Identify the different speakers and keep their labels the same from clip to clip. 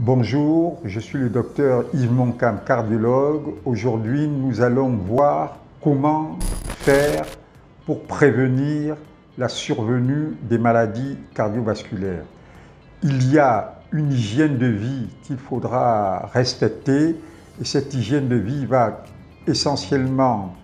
Speaker 1: Bonjour, je suis le docteur Yves Moncam, cardiologue. Aujourd'hui, nous allons voir comment faire pour prévenir la survenue des maladies cardiovasculaires. Il y a une hygiène de vie qu'il faudra respecter et cette hygiène de vie va essentiellement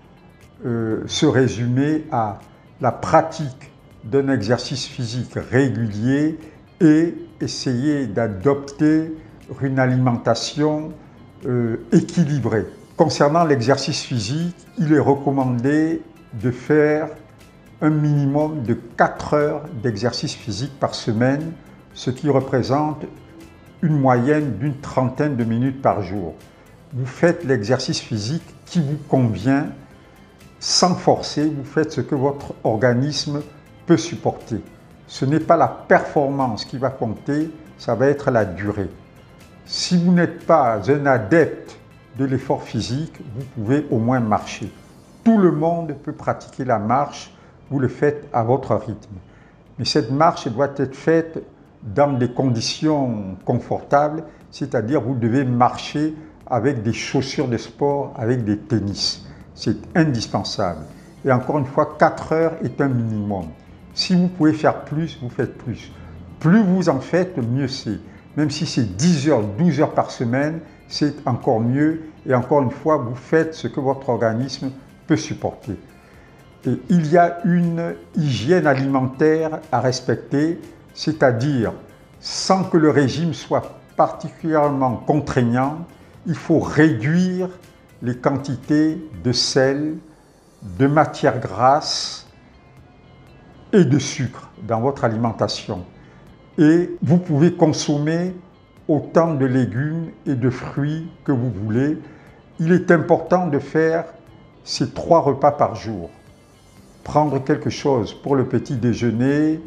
Speaker 1: se résumer à la pratique d'un exercice physique régulier et essayer d'adopter une alimentation équilibrée. Concernant l'exercice physique, il est recommandé de faire un minimum de 4 heures d'exercice physique par semaine, ce qui représente une moyenne d'une trentaine de minutes par jour. Vous faites l'exercice physique qui vous convient, sans forcer, vous faites ce que votre organisme peut supporter. Ce n'est pas la performance qui va compter, ça va être la durée. Si vous n'êtes pas un adepte de l'effort physique, vous pouvez au moins marcher. Tout le monde peut pratiquer la marche, vous le faites à votre rythme. Mais cette marche doit être faite dans des conditions confortables, c'est-à-dire vous devez marcher avec des chaussures de sport, avec des tennis. C'est indispensable. Et encore une fois, 4 heures est un minimum. Si vous pouvez faire plus, vous faites plus. Plus vous en faites, mieux c'est. Même si c'est 10 heures, 12 heures par semaine, c'est encore mieux. Et encore une fois, vous faites ce que votre organisme peut supporter. Et il y a une hygiène alimentaire à respecter, c'est-à-dire, sans que le régime soit particulièrement contraignant, il faut réduire les quantités de sel, de matières grasses et de sucre dans votre alimentation. Et vous pouvez consommer autant de légumes et de fruits que vous voulez. Il est important de faire ces 3 repas par jour. Prendre quelque chose pour le petit déjeuner,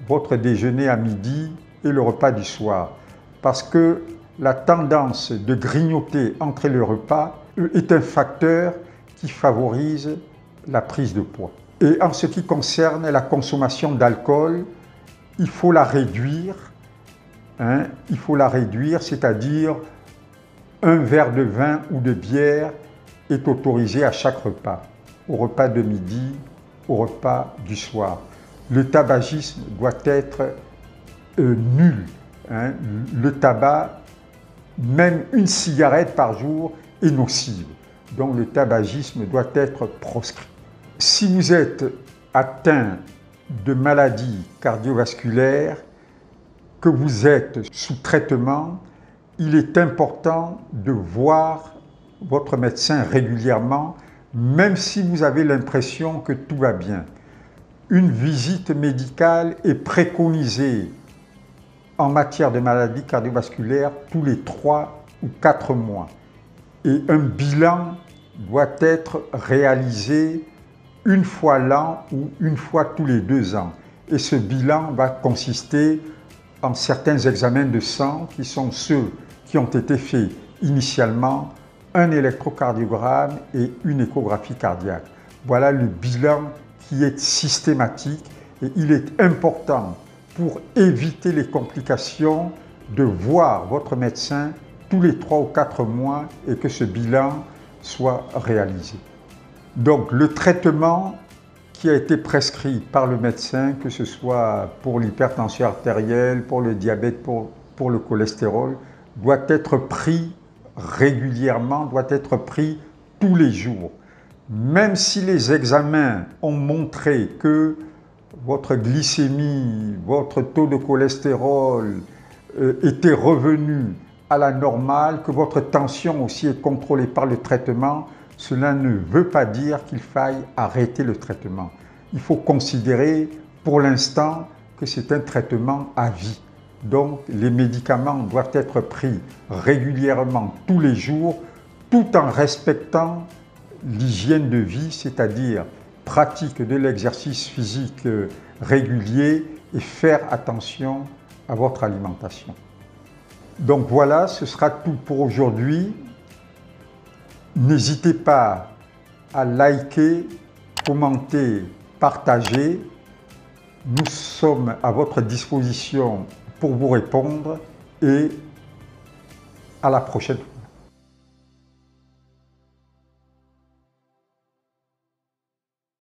Speaker 1: votre déjeuner à midi et le repas du soir. Parce que la tendance de grignoter entre les repas est un facteur qui favorise la prise de poids. Et en ce qui concerne la consommation d'alcool, il faut la réduire. Il faut la réduire, c'est-à-dire un verre de vin ou de bière est autorisé à chaque repas. Au repas de midi, au repas du soir. Le tabagisme doit être nul. Le tabac, même une cigarette par jour, est nocive. Donc le tabagisme doit être proscrit. Si vous êtes atteint de maladies cardiovasculaires, que vous êtes sous traitement, il est important de voir votre médecin régulièrement, même si vous avez l'impression que tout va bien. Une visite médicale est préconisée en matière de maladies cardiovasculaires tous les 3 ou 4 mois. Et un bilan doit être réalisé une fois l'an ou une fois tous les 2 ans. Et ce bilan va consister en certains examens de sang qui sont ceux qui ont été faits initialement, un électrocardiogramme et une échographie cardiaque. Voilà le bilan qui est systématique et il est important pour éviter les complications de voir votre médecin tous les 3 ou 4 mois et que ce bilan soit réalisé. Donc le traitement qui a été prescrit par le médecin, que ce soit pour l'hypertension artérielle, pour le diabète, pour le cholestérol, doit être pris régulièrement, doit être pris tous les jours. Même si les examens ont montré que votre glycémie, votre taux de cholestérol était revenu à la normale, que votre tension aussi est contrôlée par le traitement, cela ne veut pas dire qu'il faille arrêter le traitement. Il faut considérer pour l'instant que c'est un traitement à vie. Donc les médicaments doivent être pris régulièrement tous les jours, tout en respectant l'hygiène de vie, c'est-à-dire pratique de l'exercice physique régulier et faire attention à votre alimentation. Donc voilà, ce sera tout pour aujourd'hui. N'hésitez pas à liker, commenter, partager. Nous sommes à votre disposition pour vous répondre et À la prochaine.